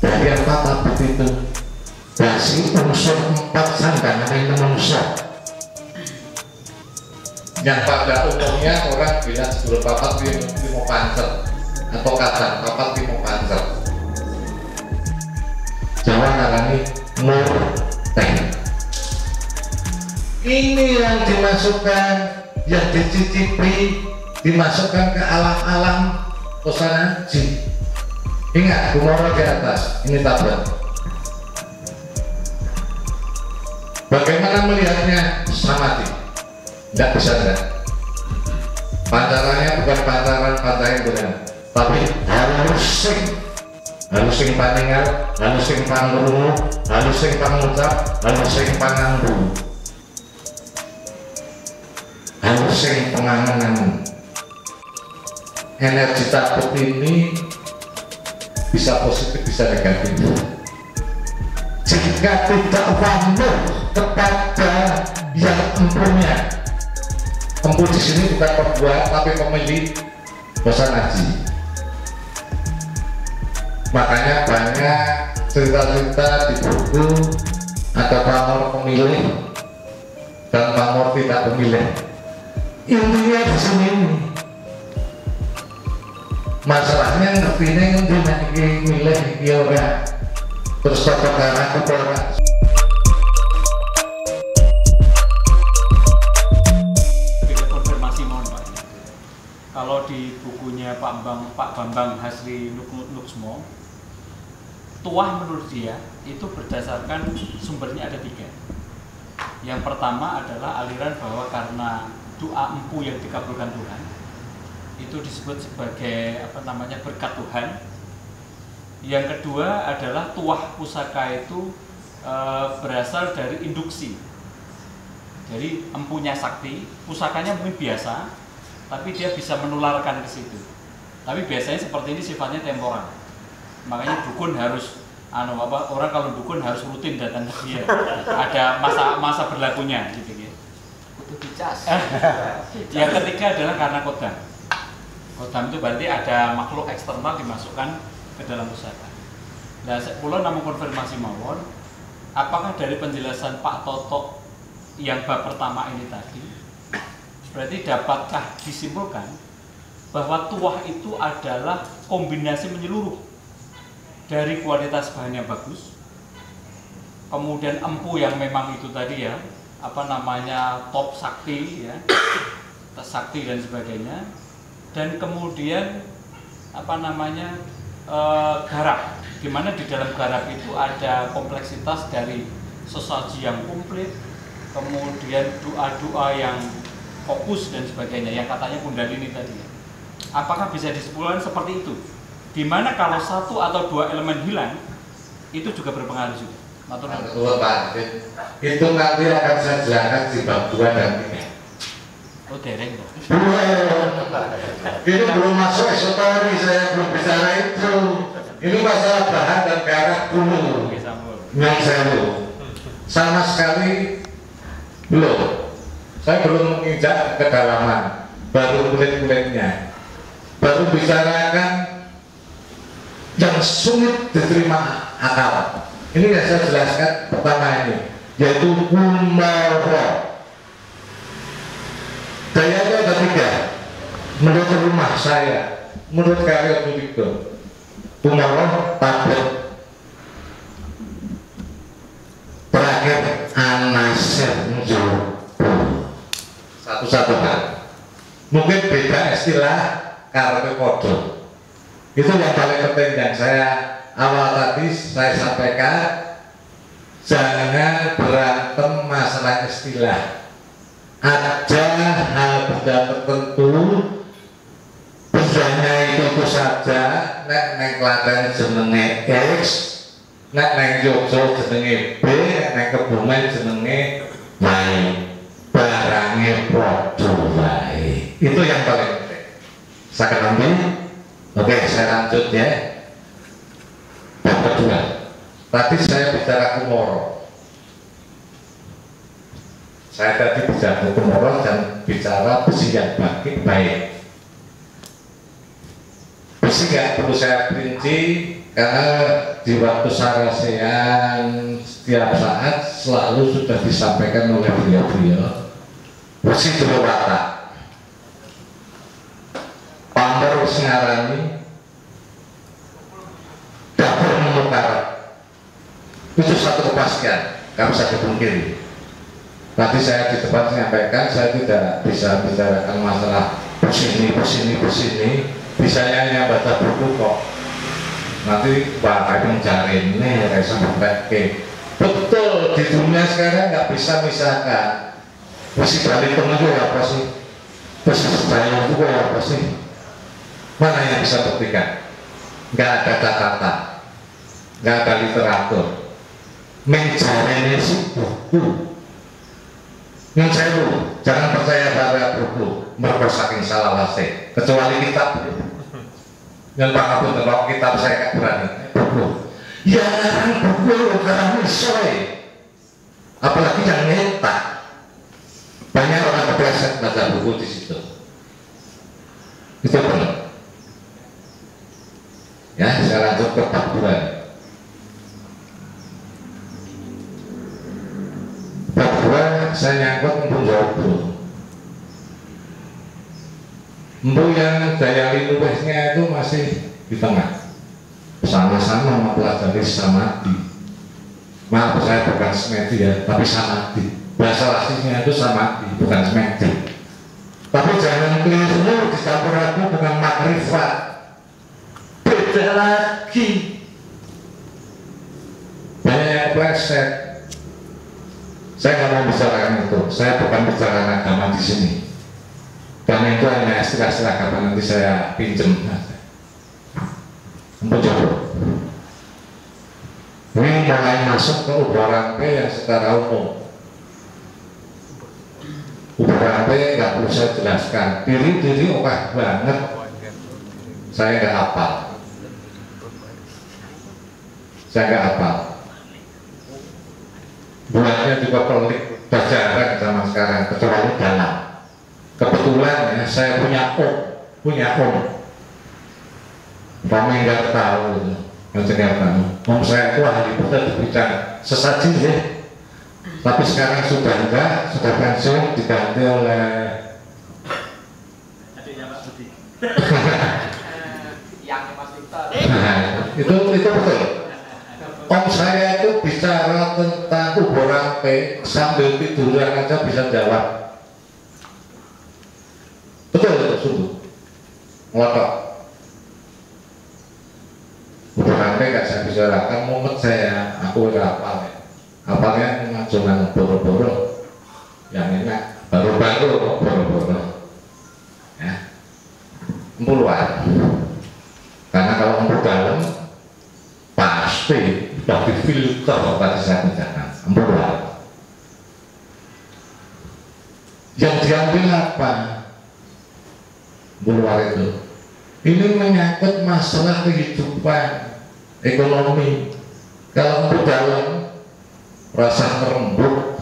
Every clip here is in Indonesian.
dari empat abad itu dasi unsur empat sanggangan yang manusia yang pada umumnya orang bilang sebelum papat limo pancet atau kadang papat limo pancet. Jawa ngarani murteng. Ini yang dimasukkan, yang dicicipi, dimasukkan ke alam-alam kosana jin. Ingat, Kumoro di atas, ini tablet. Bagaimana melihatnya? Samadhi. Tidak bisa enggak. Pancarannya bukan pancaran pantai yang benar, tapi harus sing paningal, harus sing pangrungu, harus sing pangucap, harus sing panganggu, harus sing pengangan. Energi takut ini bisa positif, bisa negatif. Jika tidak patuh kepada yang empunya, empu di sini bukan pembuat tapi pemilik bosan haji. Makanya banyak cerita-cerita di buku ada pamor pemilih dan pamor tidak pemilih. Intinya di sini masalahnya ngertinya ngendi nek iki milih iki ora. Terus tata cara ora. Konfirmasi mohon Pak. Kalau di bukunya Pak Bambang Hasri Nuksmo, tuah menurut dia itu berdasarkan sumbernya ada 3. Yang pertama adalah aliran bahwa karena doa empu yang dikabulkan Tuhan itu disebut sebagai berkat Tuhan. Yang kedua adalah tuah pusaka itu berasal dari induksi. Jadi empunya sakti, pusakanya mungkin biasa, tapi dia bisa menularkan ke situ. Tapi biasanya seperti ini sifatnya temporal. Makanya dukun harus orang kalau dukun harus rutin datang ke dia. Ada masa berlakunya gitu ya. Kudu dicas. Yang ketiga adalah karena kodam. Kodam itu berarti ada makhluk eksternal dimasukkan ke dalam pusaka. Nah, pulau namun konfirmasi mawon, apakah dari penjelasan Pak Toto yang bab pertama ini tadi, berarti dapatkah disimpulkan bahwa tuah itu adalah kombinasi menyeluruh dari kualitas bahannya bagus, kemudian empu yang memang itu tadi ya, top sakti ya, sakti dan sebagainya, dan kemudian garap, dimana di dalam garap itu ada kompleksitas dari sesaji yang komplit, kemudian doa-doa yang fokus dan sebagainya, yang katanya kundalini tadi. Apakah bisa disimpulkan seperti itu? Dimana kalau 1 atau 2 elemen hilang, itu juga berpengaruh juga. Betul Pak, itu nanti akan saya jelaskan di bab 2 dan 3. Oh dereng Pak. Ini belum masuk esoterik, saya belum bicara itu. Ini masalah bahan dan garap dulu. Yang saya sama sekali belum. Saya belum menginjak kedalaman, baru kulit-kulitnya. Baru bicarakan yang sulit diterima akal. Ini yang saya jelaskan pertama ini, yaitu Kumoro. Dayanya ada 3. Menurut rumah saya, menurut karya Tuliko, Kumoro tablet. Terakhir Anasir Njobo. Satu-satu kan. Mungkin beda istilah karena kode. Itu yang paling penting yang saya awal tadi saya sampaikan, jangan berantem masalah istilah. Ada hal benda tertentu, bendanya itu saja. Nek neng Klaten jenenge X, nek neng Jogja jenenge B, nek Kebumen jenenge Y. Barangnya podo wae. Itu yang paling penting. Saya ambil. Oke, saya lanjut ya. Yang kedua, tadi saya bicara Kumoro. Saya tadi bicara Kumoro dan bicara besi yang baik. Besi masih nggak perlu saya perinci karena di waktu sarasean setiap saat selalu sudah disampaikan oleh beliau-beliau. Besi Durwata, Pamor Sengarani, dapur memukar, itu satu kepastian, nggak bisa dipungkiri. Tadi saya di tempat menyampaikan, saya tidak bisa bicarakan masalah bersini, bisanya hanya baca buku kok. Nanti Pak mencari ini, saya sampai betul di dunia sekarang nggak bisa misahkan. Besi Balitung itu ya apa sih? Besi Sedayu itu ya apa sih? Mana yang bisa buktikan? Nggak ada catatan, nggak ada literatur. Mencari sih buku. Yang saya jangan percaya pada buku, mereka saking salah wase. Kecuali kitab. Yang Pak Abud kalau kitab saya nggak berani. Buku. Ya kan buku karena misoy. Apalagi yang nyetak. Banyak orang kepleset baca buku di situ. Itu benar. Ya, saya lanjut ke bab 2. Bab 2 saya nyangkut Mpu Jowo. Mpu yang daya lintuhnya itu masih di tengah. Sama-sama mempelajari samadhi. Maaf saya bukan semedi ya, tapi samadhi. Bahasa aslinya itu samadhi, bukan semedi. Tapi jangan keliru dicampur aduk dengan makrifat. Beda lagi. Banyak yang pleset. Saya nggak mau bicarakan itu. Saya bukan bicara agama di sini. Karena itu hanya istilah-istilah agama, nanti saya pinjem. Untuk jauh. Ini mulai masuk ke ubarampe yang secara umum. Ubarampe nggak perlu saya jelaskan. Diri oke banget. Saya nggak hafal. Saya nggak hafal. Buatnya juga pelik, jarang sama sekarang, kecuali dalam. Kebetulan ya, saya punya om. Kamu nggak tahu, nggak tahu. Om saya itu ahli berbicara sesaji ya. Tapi sekarang sudah enggak, sudah pensiun, diganti oleh adiknya Pak Budi. Yang Mas Victor. Itu betul. Om saya itu bicara tentang ubarampe sambil tiduran aja bisa jawab. Betul, sungguh. Ngotot. Ubarampe gak saya bicarakan, mumet saya, aku udah hafal ya. Hafalnya cuma boro-boro. Yang enak, baru-baru boro-boro. Ya. Empuluan. Karena kalau empul dalam pasti sudah difilter tadi saya bicarakan. Empuluan. Yang diambil apa? Empuluan itu. Ini menyangkut masalah kehidupan ekonomi. Kalau empul dalam rasa merembuk,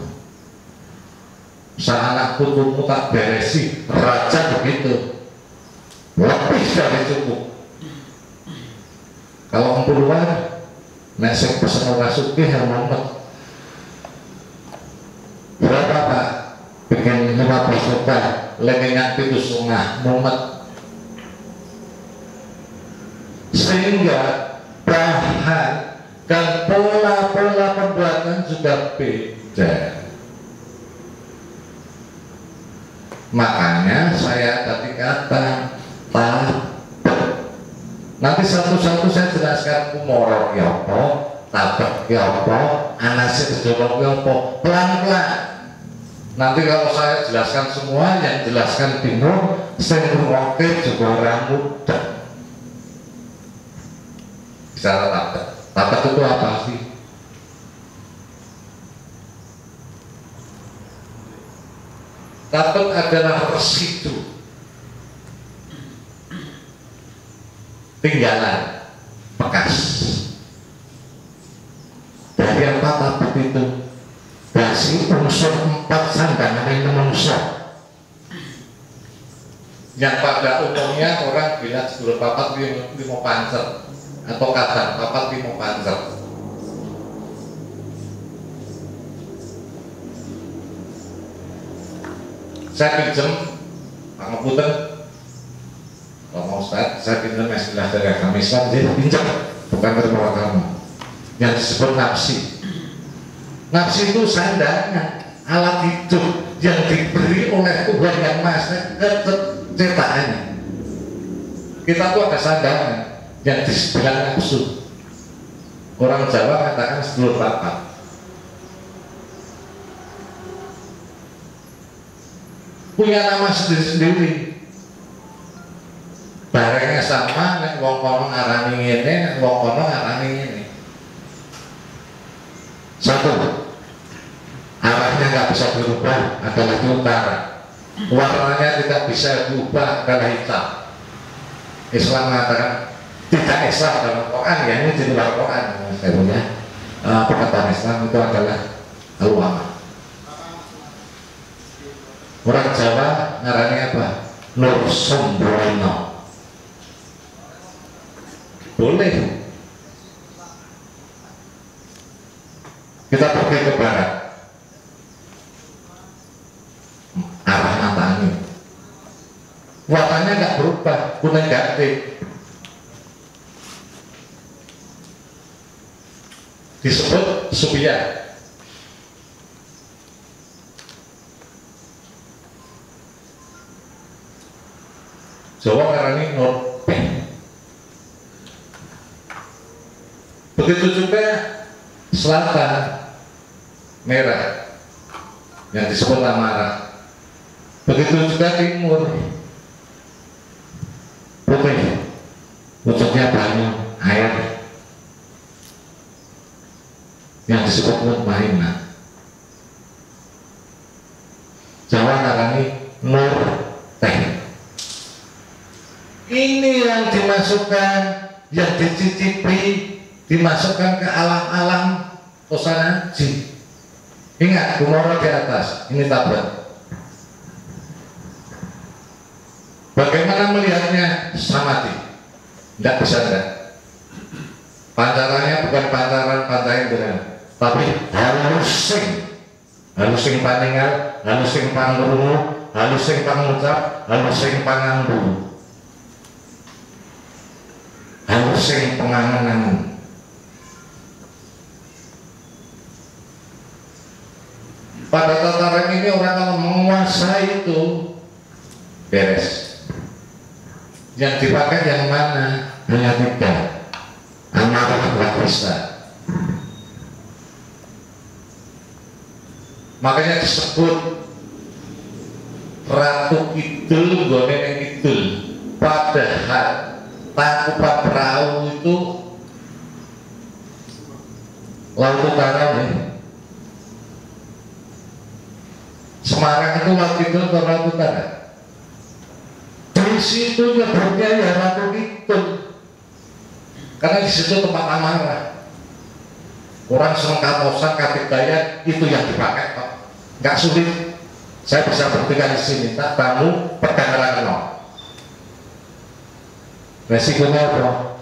anak putumu tak beresi, raja begitu, lebih dari cukup. Kalau empul luar, nesek pesan orang sugih yang momet. Berapa Pak? Bikin 15 juta, lengenyak itu setengah momet. Sehingga bahan dan pola-pola pembuatan juga beda. Makanya saya tadi kata nanti satu-satu saya jelaskan kumoro ya apa, tabak ya apa, anasir jolok ya apa, pelan-pelan. Nanti kalau saya jelaskan semua, yang jelaskan bingung, saya ngomongin juga orang muda. Bicara tabak. Tabak itu apa sih? Tabak adalah residu, tinggalan, bekas dari apa tabak itu? Dari unsur 4 sandangan yang menungso yang pada umumnya orang bilang sedulur papat limo pancer atau kadang papat limo pancer. Saya pinjam pangapunten Pak Ustadz, saya pinjam istilah dari agama Islam, jadi pinjam bukan dari kamu yang disebut nafsi. Nafsi itu sandangan, alat hidup yang diberi oleh Tuhan yang Maha cetakannya. Kita tuh ada sandangan yang dibilang nafsu. Orang Jawa katakan sedulur papat. Punya nama sendiri-sendiri. Barangnya sama, nek wong kono ngarani ngene, nek wong kono ngarani ngene. Satu, arahnya nggak bisa berubah, adalah di utara. Warnanya tidak bisa berubah, adalah hitam. Islam mengatakan tidak Islam dalam Quran, ya ini di luar Quran. Saya punya perkataan Islam itu adalah ulama. Orang Jawa ngarani apa? Nur Sembrono. Boleh. Kita pergi ke barat. Arah mata angin. Warnanya nggak berubah, kuning gatik. Disebut Subia. Jawa ngarani Nur Pink. Begitu juga selatan merah yang disebut Amara. Begitu juga timur putih, wujudnya banyu air yang disebut Mutmainah. Jawa ngarani Nur Teh. Ini yang dimasukkan, yang dicicipi, dimasukkan ke alam-alam kosana jin. Ingat, Gumoro di atas, ini tablet. Bagaimana melihatnya? Samati, tidak bisa enggak. Pancarannya bukan pancaran pantai dengan, tapi halusing paningal, halusing pangrungu, halusing pangucap, halusing pangambu. Halusing pengangan-angan. Pada tataran ini orang kalau menguasai itu beres. Yang dipakai yang mana? Hanya tiga. Amarah nggak bisa. Makanya disebut Ratu Kidul, Gonen yang Kidul. Padahal tangkupan perahu itu laut utara nih. Semarang itu laut Kidul atau laut utara? Di situ nyebutnya ya Ratu Kidul, karena di situ tempat amarah. Orang Sengkatosan, Katigaya itu yang dipakai kok, nggak sulit. Saya bisa buktikan di sini. Tak tamu perdagangan nol. Resikonya apa?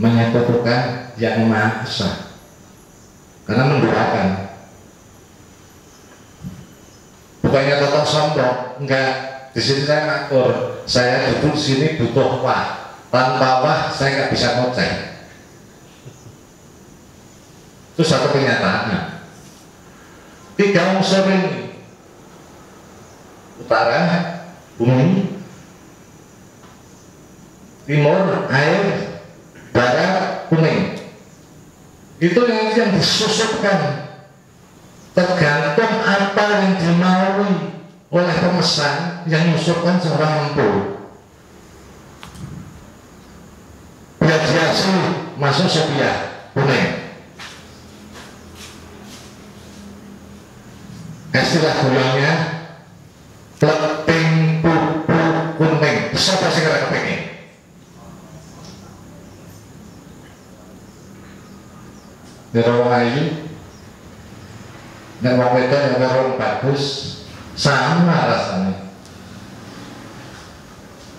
Menyatukan yang Maha Esa, karena mendoakan. Bukannya tetap sombong, enggak. Di sini saya ngatur, saya duduk di sini butuh wah, tanpa wah saya nggak bisa ngoceh. Itu satu kenyataan. Tiga unsur ini, utara, bumi, timur, air, barat, kuning. Itu yang disusupkan. Tergantung apa yang dimaui oleh pemesan yang menyusupkan seorang empu. Biasa masuk Sophia kuning. Istilah gulangnya pleping pupu kuning. Siapa sih kira kepingin? Dari ayu, dan wong wedok yang orang bagus sama rasanya.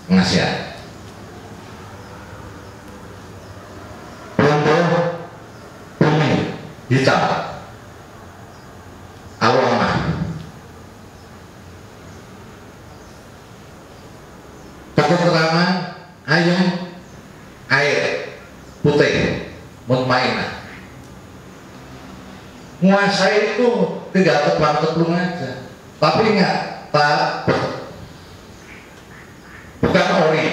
pengasihan. Rondo bumi hitam Alwamah. Ketentraman ayam air putih mutmainah. Menguasai itu tidak terbang-terbang aja, tapi ingat, tak bukan ori.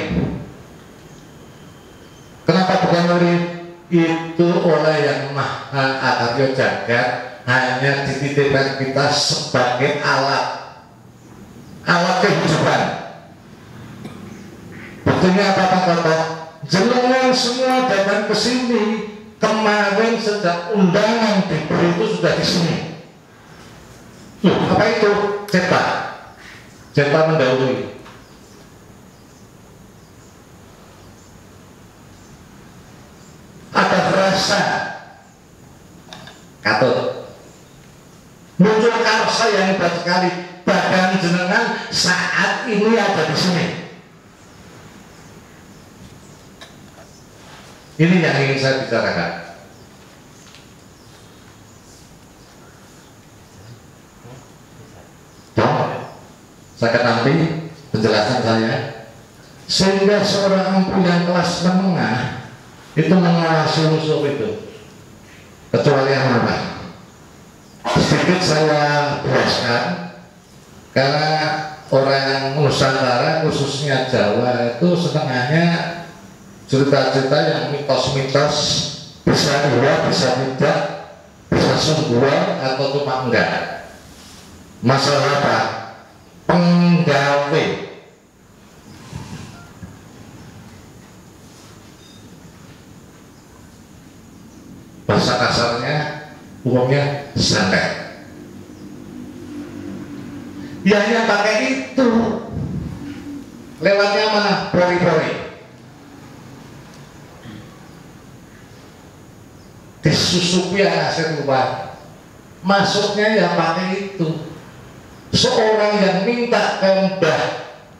Kenapa bukan ori? Itu oleh Yang Maha Akarya Jagat hanya dititipkan kita sebagai alat kehidupan. Buktinya apa kata? Jenengan semua datang ke sini kemarin sejak undangan diberi itu sudah di sini. Loh, apa itu? Cetak mendahului. Ada rasa katut muncul karsa yang hebat sekali. Badan jenengan saat ini ada di sini. Ini yang ingin saya bicarakan. Saya nanti penjelasan saya, sehingga seorang empu yang kelas menengah itu mengawasi musuh itu, kecuali yang apa? Sedikit saya jelaskan, karena orang Nusantara khususnya Jawa itu setengahnya cerita-cerita yang mitos-mitos, bisa dua, bisa tidak, bisa sungguhan atau cuma enggak. Masalah apa? Penggawe. Bahasa kasarnya umumnya santet. Ya hanya pakai itu. Lewatnya mana? Pori-pori. Disusupi hasil luar. Masuknya ya pakai itu. Seorang yang minta ke mbah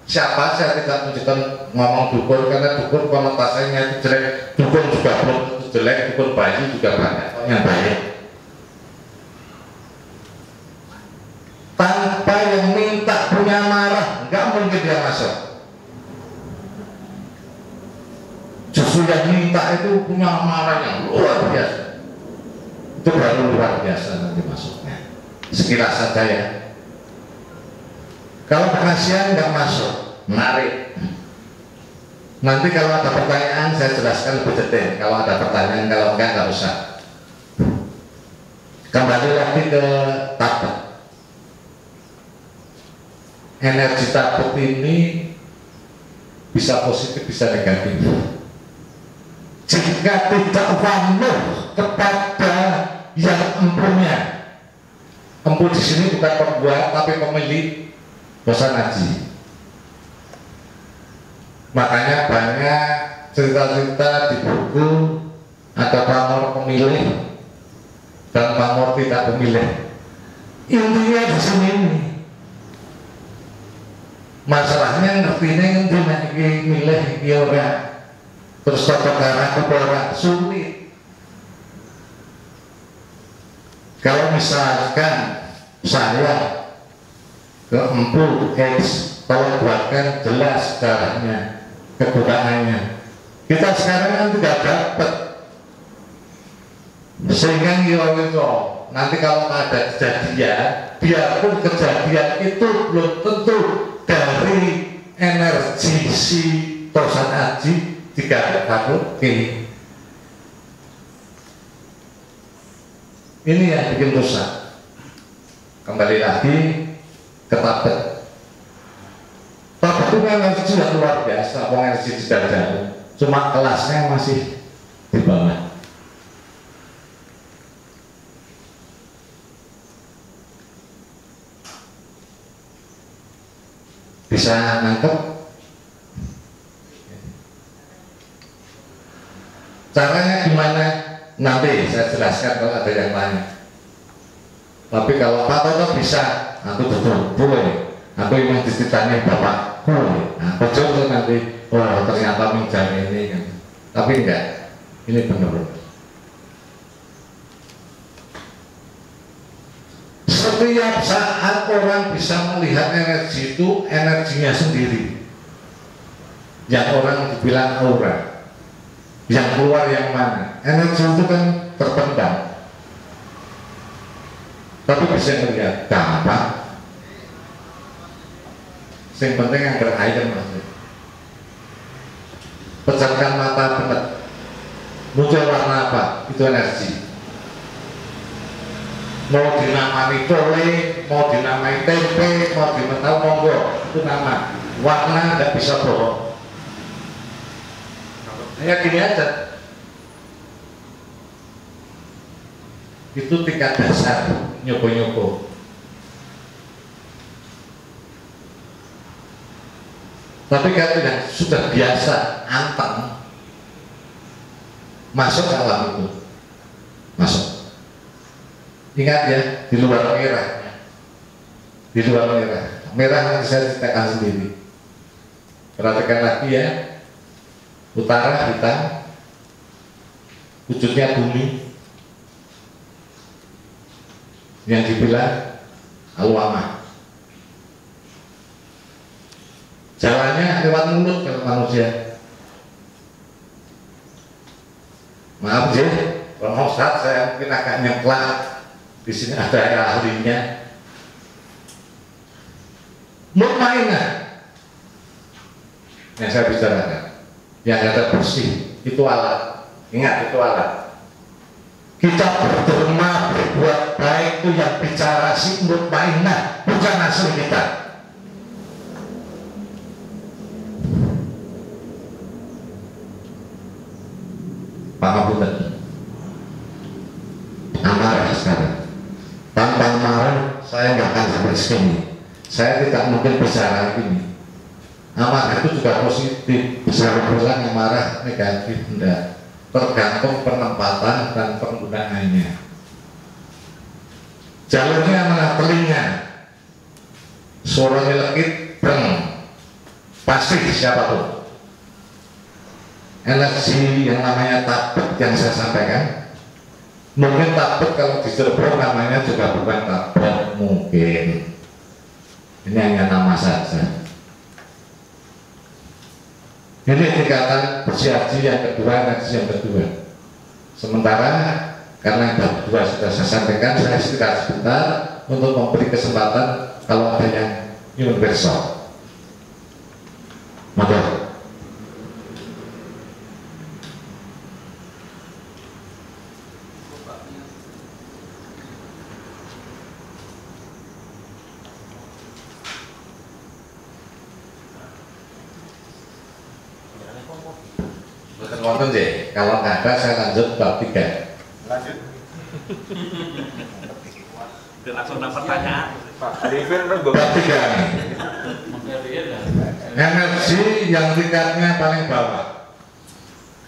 siapa, saya tidak menunjukkan ngomong dukun karena dukun konotasinya itu jelek. Dukun juga belum tentu jelek, dukun bayi juga banyak yang baik. Tanpa yang minta punya marah, nggak mungkin dia masuk. Justru yang minta itu punya marah yang luar biasa. Itu baru luar biasa nanti masuknya. Sekilas saja ya. Kalau pengasihan nggak masuk, menarik. Nanti kalau ada pertanyaan saya jelaskan lebih detail. Kalau ada pertanyaan, kalau enggak nggak usah. Kembali lagi ke tabut. Energi tabut ini bisa positif, bisa negatif. Jika tidak wanuh kepada yang empunya, empu di sini bukan pembuat tapi pemilik. Bosan ngaji. Makanya banyak cerita-cerita di buku ada pamor pemilih dan pamor tidak pemilih. Intinya di sini nih. Masalahnya ngertinya ngerti milih iki ora. Terus cocok arah ora sulit. Kalau misalkan saya ke empu X, tolong buatkan jelas caranya, kegunaannya. Kita sekarang kan tidak dapat, sehingga itu nanti kalau ada kejadian, biarpun kejadian itu belum tentu dari energi si Tosan Aji jika takut ini yang bikin rusak. Kembali lagi ketabet. Tabet itu energi sudah luar biasa, energi tidak jauh. Cuma kelasnya masih di bawah. Bisa nangkep? Caranya gimana? Nanti saya jelaskan kalau ada yang lain. Tapi kalau Pak Toto bisa, aku betul boleh. Aku ingin ditanya Bapak Nah, betul nanti, oh ternyata menjadi ini kan. Tapi enggak, ini benar. Setiap saat orang bisa melihat energi itu energinya sendiri. Yang orang dibilang aura, yang keluar yang mana? Energi itu kan terpendam. Tapi bisa melihat gampang. Yang penting agar air masuk. Pejamkan mata benar. Muncul warna apa? Itu energi. Mau dinamai tole, mau dinamai tempe, mau dinamai monggo, itu nama. Warna nggak bisa bohong. Ya gini aja. Itu tingkat dasar nyoko-nyoko. Tapi kalau sudah biasa anteng masuk ke alam itu, masuk. Ingat ya, di luar merah, di luar merah nanti saya ceritakan sendiri. Perhatikan lagi ya, utara hitam, wujudnya bumi, yang dibilang al-wama. Jalannya lewat mulut kalau manusia. Maaf ya, kalau Ustaz saya mungkin agak nyeklak. Di sini ada ahlinya. Mutmainah yang saya bicarakan, yang ada bersih itu alat. Ingat itu alat. Kita berderma berbuat baik itu yang bicara si mutmainah, bukan asli kita. Paham bukan? Amarah sekarang. Tanpa marah saya nggak akan sampai sini. Saya tidak mungkin bicara gini. Amarah itu juga positif. Bisa bilang amarah negatif enggak. Tergantung penempatan dan penggunaannya. Jalurnya mana? Telinga. Suaranya legit, breng. Pasti siapa tuh? Energi yang namanya takut yang saya sampaikan. Mungkin takut kalau di Cirebon namanya juga bukan takut, mungkin ini hanya nama saja. Ini tingkatan bersiaji yang kedua, energi yang kedua. Sementara karena yang kedua sudah saya sampaikan, saya istirahat sebentar untuk memberi kesempatan kalau ada yang universal. Maka wonten deh, kalau nggak ada saya lanjut bab 3. Lanjut. Langsung ada pertanyaan. Pak Arifin Bab 3 nih. Energi yang tingkatnya paling bawah.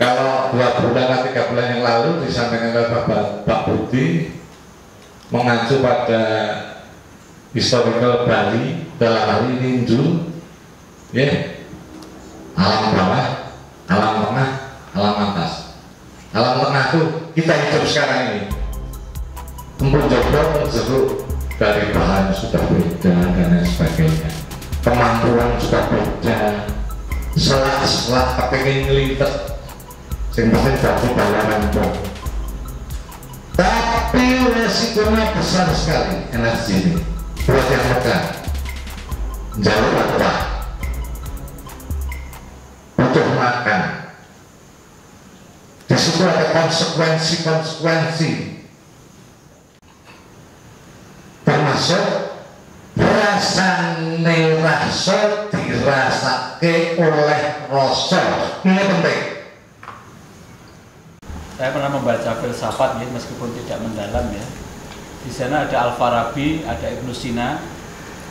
Kalau 2 bulan atau 3 bulan yang lalu disampaikan oleh Pak Budi mengacu pada historical Bali dalam hal ini Hindu, ya, alam bawah, alam tengah, alam atas. Alam tengah itu kita hidup sekarang ini. Empun jodoh jeruk dari bahan sudah beda dan lain sebagainya. Kemampuan sudah beda. Selah kepengen ngelipat, sing penting dadi bayaran pun. Tapi resikonya besar sekali energi ini. Buat yang muda, jauh apa? Butuh makan. Di situ ada konsekuensi, termasuk rasane rasa dirasake oleh rasa. Ini penting. Saya pernah membaca filsafat ya, meskipun tidak mendalam ya. Di sana ada Al-Farabi, ada Ibnu Sina.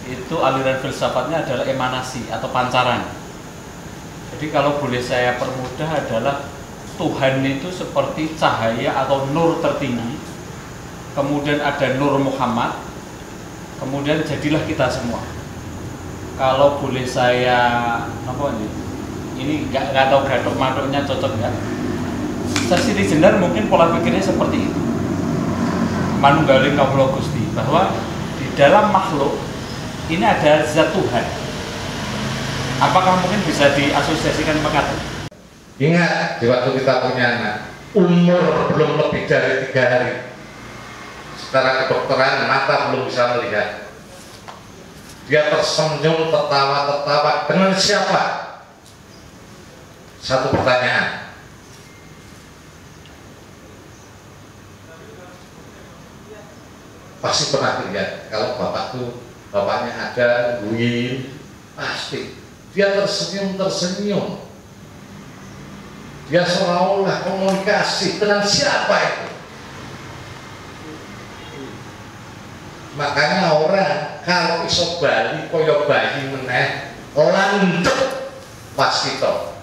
Itu aliran filsafatnya adalah emanasi atau pancaran. Jadi kalau boleh saya permudah adalah Tuhan itu seperti cahaya atau nur tertinggi. Kemudian ada nur Muhammad. Kemudian jadilah kita semua. Kalau boleh saya apa ini nggak tahu gatok matoknya cocok nggak? Sesiri Jenar mungkin pola pikirnya seperti itu. Manunggaling Kawula Gusti, bahwa di dalam makhluk ini ada zat Tuhan. Apakah mungkin bisa diasosiasikan mengatakan? Ingat, di waktu kita punya anak, umur belum lebih dari 3 hari. Secara kedokteran mata belum bisa melihat. Dia tersenyum, tertawa dengan siapa? Satu pertanyaan. Pasti pernah lihat kalau bapaknya ada, guyin, pasti dia tersenyum. Dia seolah-olah komunikasi dengan siapa itu. Makanya orang kalau iso bali koyo bayi meneh landep pas kita